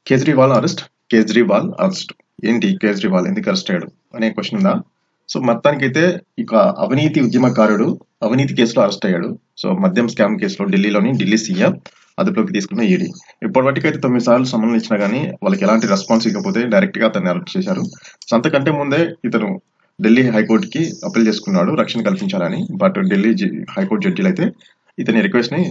Kejriwal arrest. Kejriwal arrest ఏంటి? కేజ్రీవాల్ ఎందుకు arrest అయ్యాడు అనే క్వశ్చన్ ఉందా? సో మొత్తానికైతే ఇక అవినీతి ఉద్యమకారుడు అవినీతి కేసులో అరెస్ట్ అయ్యాడు. సో మద్యం స్కామ్ కేసులో ఢిల్లీ సీఎం అదుపులోకి తీసుకున్న ఈడీ ఇప్పటివరకైతే 9 సార్లు సమన్లు ఇచ్చినా కానీ వాళ్ళకి ఎలాంటి రెస్పాన్స్ ఇవ్వకపోతే డైరెక్ట్ గా అతన్ని అరెస్ట్ చేశారు. సో అంతకంటే ముందే ఇతను ఢిల్లీ హైకోర్టుకి అప్పీల్ చేసుకున్నాడు రక్షణ కల్పించాలని. బట్ ఢిల్లీ హైకోర్టు జడ్జీలు అయితే ఇతని రిక్వెస్ట్ ని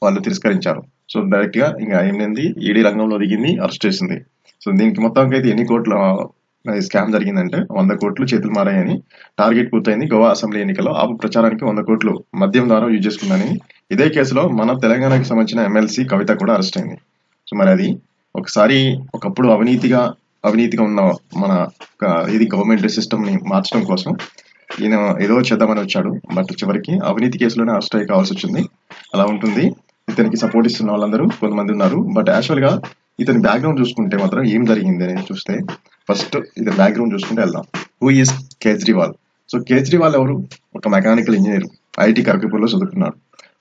వాళ్ళు తిరస్కరించారు. సో డైరెక్ట్ గా ఇంకా ఏమైంది, ఈడీ రంగంలో దిగింది, అరెస్ట్ చేసింది. సో దీనికి మొత్తానికి అయితే ఎన్ని కోట్ల స్కామ్ జరిగిందంటే 100 కోట్లు చేతులు మారాయని. టార్గెట్ పూర్తయింది. గోవా అసెంబ్లీ ఎన్నికల్లో ఆపు ప్రచారానికి 100 కోట్లు మద్యం ద్వారా యూజ్ చేసుకుందని. ఇదే కేసులో మన తెలంగాణకి సంబంధించిన ఎమ్మెల్సీ కవిత కూడా అరెస్ట్ అయింది. సో మరి అది ఒకప్పుడు అవినీతిగా ఉన్న మన ఇది గవర్నమెంట్ సిస్టమ్ ని మార్చడం కోసం ఈయన ఏదో చేద్దామని వచ్చాడు. బట్ చివరికి అవినీతి కేసులోనే అరెస్ట్ అయ్యి కావాల్సి వచ్చింది. అలా ఉంటుంది. ఇతనికి సపోర్ట్ ఇస్తున్న వాళ్ళందరూ కొంతమంది ఉన్నారు. బట్ యాక్చువల్ గా ఇతని బ్యాక్గ్రౌండ్ చూసుకుంటే మాత్రం ఏం జరిగింది అనేది చూస్తే ఫస్ట్ ఇతని బ్యాక్గ్రౌండ్ చూసుకుంటే వెళ్దాం. Who is Kejriwal? So Kejriwal ఎవరు? ఒక మెకానికల్ ఇంజనీర్. ఐఐటి ఖరగ్పూర్ లో చదువుకున్నాడు.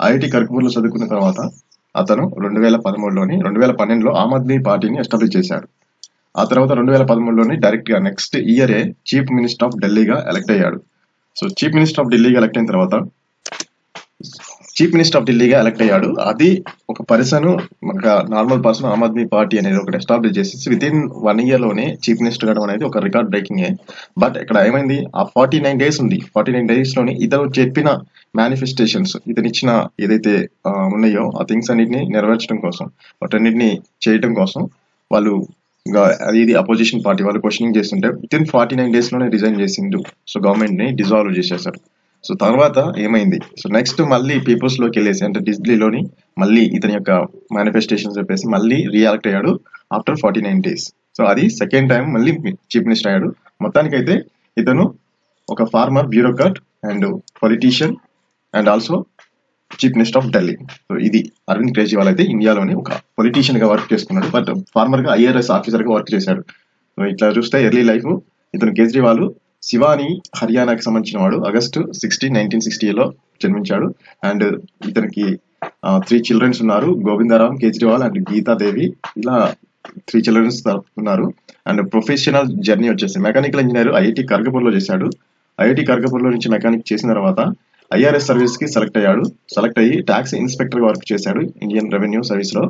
ఐఐటి ఖరగ్పూర్ లో చదువుకున్న తర్వాత అతను 2012లో ఆమ్ ఆద్మీ పార్టీని ఎస్టాబ్లిష్ చేశాడు. ఆ తర్వాత 2013లోని డైరెక్ట్ గా నెక్స్ట్ ఇయరే చీఫ్ మినిస్టర్ ఆఫ్ ఢిల్లీగా ఎలక్ట్ అయ్యాడు. సో చీఫ్ మినిస్టర్ ఆఫ్ ఢిల్లీగా ఎలక్ట్ అయిన తర్వాత అది ఒక పర్సన్, ఒక normal person Aam Aadmi party అనేది ఒకటి ఎస్టాబ్లిష్ చేసి విత్ ఇన్ 1 year లోనే చీఫ్ మినిస్టర్ అవడం అనేది ఒక రికార్డ్ బ్రేకింగ్. బట్ ఇక్కడ ఏమైంది, ఆ 49 days ఉంది. 49 days లోని ఇతను చెప్పిన మేనిఫెస్టేషన్స్, ఇతను ఇచ్చిన ఏదైతే ఉన్నాయో ఆ థింగ్స్ అన్నిటిని నెరవేర్చడం కోసం, వాటన్నిటిని చేయడం కోసం వాళ్ళు ఇది అపోజిషన్ పార్టీ వాళ్ళు క్వశ్చనింగ్ చేస్తుంటే విత్ ఇన్ 49 days లోనే రిజైన్ చేసిండు. సో గవర్నమెంట్ ని డిజాల్వ్ చేసేసారు. సో తర్వాత ఏమైంది, సో నెక్స్ట్ మళ్ళీ పీపుల్స్ లోకి వెళ్ళేసి అంటే ఢిల్లీలోని మళ్ళీ ఇతని యొక్క మేనిఫెస్టేషన్ చెప్పేసి మళ్ళీ రీఎలక్ట్ అయ్యాడు ఆఫ్టర్ 49 days. సో అది సెకండ్ టైం మళ్ళీ చీఫ్ మినిస్టర్ అయ్యాడు. మొత్తానికైతే ఇతను ఒక former bureaucrat and politician and also chief minister of Delhi. So ఇది అరవింద్ కేజ్రీవాల్ అయితే ఇండియాలోని ఒక పొలిటీషియన్ గా వర్క్ చేసుకున్నాడు. బట్ ఫార్మర్ గా IRS ఆఫీసర్ గా వర్క్ చేశాడు. సో ఇట్లా చూస్తే ఎర్లీ లైఫ్ ఇతను కేజ్రీవాల్ శివాని హర్యానాకి సంబంధించిన వాడు. August 16, 1960లో జన్మించాడు. అండ్ ఇతనికి 3 children ఉన్నారు. గోవిందరామ్ కేజ్రీవాల్ అండ్ గీతాదేవి, ఇలా 3 children ఉన్నారు. అండ్ ప్రొఫెషనల్ జర్నీ వచ్చేసి మెకానికల్ ఇంజనీర్ ఐఐటి ఖరగ్పూర్ లో చేశాడు. ఐఐటి ఖరగ్పూర్ లో నుంచి మెకానిక్ చేసిన తర్వాత IRS సర్వీస్ కి సెలెక్ట్ అయ్యి ట్యాక్స్ ఇన్స్పెక్టర్ గా వర్క్ చేశాడు ఇండియన్ రెవెన్యూ సర్వీస్ లో.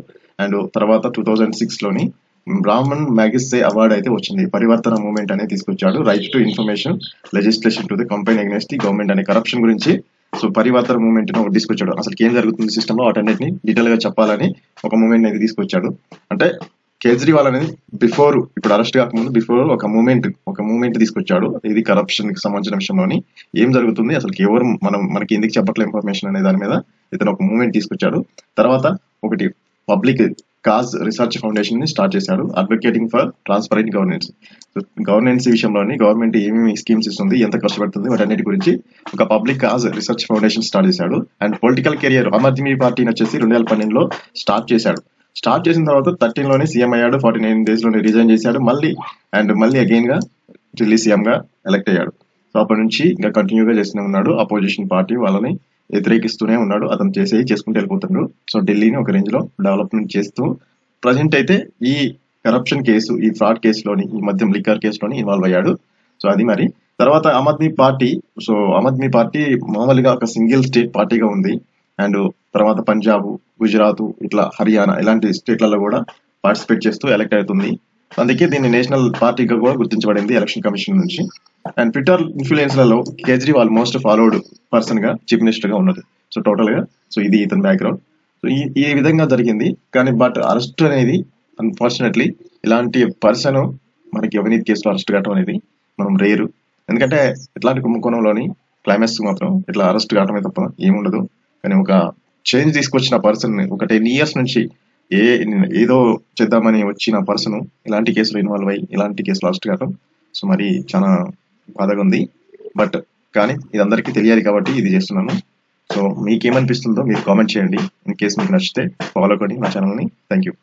అండ్ తర్వాత 2006లోని బ్రాహ్మణ్ మ్యాగసే అవార్డు అయితే వచ్చింది. పరివర్తన మూవ్మెంట్ అనేది తీసుకొచ్చాడు. Right to information legislation to the company against the government అనే కరప్షన్ గురించి. సో పరివర్తన మూవ్మెంట్ ని తీసుకొచ్చాడు. అసలు ఏం జరుగుతుంది సిస్టమ్ లో వాటన్నిటిని డీటెయిల్ గా చెప్పాలని ఒక మూవ్మెంట్ అనేది తీసుకొచ్చాడు. అంటే కేజ్రీవాల్ అనేది ఇప్పుడు అరెస్ట్ కాకముందు బిఫోర్ ఒక మూవ్మెంట్ తీసుకొచ్చాడు. ఇది కరప్షన్ కి సంబంధించిన విషయంలోని ఏం జరుగుతుంది, అసలు ఎవరు మనకి ఎందుకు చెప్పట్లేదు ఇన్ఫర్మేషన్ అనే దాని మీద ఇతను ఒక మూవ్మెంట్ తీసుకొచ్చాడు. తర్వాత ఒకటి పబ్లిక్ కాజ్ రీసెర్చ్ ఫౌండేషన్ ని స్టార్ట్ చేశాడు. అడ్వకేటింగ్ ఫర్ ట్రాన్స్పరెంట్ గవర్నెన్స్ విషయంలోని గవర్నమెంట్ ఏమేమి స్కీమ్స్ ఇస్తుంది, ఎంత కష్టపడుతుంది, వాటన్నిటి గురించి ఒక public cause research foundation start చేశాడు. And political career Aam Aadmi పార్టీని వచ్చేసి 2012లో స్టార్ట్ చేసిన తర్వాత 13లోనే సీఎం అయ్యాడు. 49 days లోనే రిజైన్ చేశాడు. మళ్ళీ అగైన్ గా ఢిల్లీ సీఎం గా ఎలక్ట్ అయ్యాడు. సో అప్పటి నుంచి ఇంకా కంటిన్యూగా చేస్తూనే ఉన్నాడు. అపోజిషన్ పార్టీ వాళ్ళని వ్యతిరేకిస్తూనే ఉన్నాడు. అతను చేసుకుంటూ వెళ్ళిపోతున్నాడు. సో ఢిల్లీని ఒక రేంజ్ లో డెవలప్మెంట్ చేస్తూ ప్రజెంట్ అయితే ఈ కరప్షన్ కేసు, ఈ ఫ్రాడ్ కేసులోని, ఈ మద్యం లిక్కర్ కేసులోని ఇన్వాల్వ్ అయ్యాడు. సో అది మరి తర్వాత ఆమ్ ఆద్మీ పార్టీ మామూలుగా ఒక సింగిల్ స్టేట్ పార్టీగా ఉంది. అండ్ తర్వాత పంజాబ్, గుజరాత్, ఇట్లా హర్యానా ఇలాంటి స్టేట్లలో కూడా పార్టిసిపేట్ చేస్తూ ఎలక్ట్ అవుతుంది. అందుకే దీన్ని నేషనల్ పార్టీగా కూడా గుర్తించబడింది ఎలక్షన్ కమిషన్ నుంచి. అండ్ ట్విట్టర్ ఇన్ఫ్లుయెన్స్లలో కేజ్రీవాల్ మోస్ట్ ఫాలోడ్ పర్సన్ గా చీఫ్ మినిస్టర్ గా ఉన్నది. సో టోటల్ గా సో ఇది ఇతని బ్యాక్గ్రౌండ్. సో ఈ విధంగా జరిగింది. కానీ బట్ అరెస్ట్ అనేది అన్ఫార్చునేట్లీ ఇలాంటి పర్సన్ మనకి అవినీతి కేసులో అరెస్ట్ కావడం అనేది మనం రేరు. ఎందుకంటే ఇట్లాంటి కుంభకోణంలోని క్లైమాక్స్ మాత్రం ఇట్లా అరెస్ట్ కావడమే తప్ప ఏముండదు. కానీ ఒక చేంజ్ తీసుకొచ్చిన పర్సన్ ఒక 10 years నుంచి ఏదో చేద్దామని వచ్చిన పర్సన్ ఇలాంటి కేసులో ఇన్వాల్వ్ అయ్యి ఇలాంటి కేసులో అరెస్ట్ కావడం సో మరి చాలా బాధగా ఉంది. బట్ కానీ ఇది అందరికీ తెలియాలి కాబట్టి ఇది చేస్తున్నాను. సో మీకేమనిపిస్తుందో మీరు కామెంట్ చేయండి. ఇన్ కేసు మీకు నచ్చితే ఫాలో కండి నా ఛానల్ని. Thank you.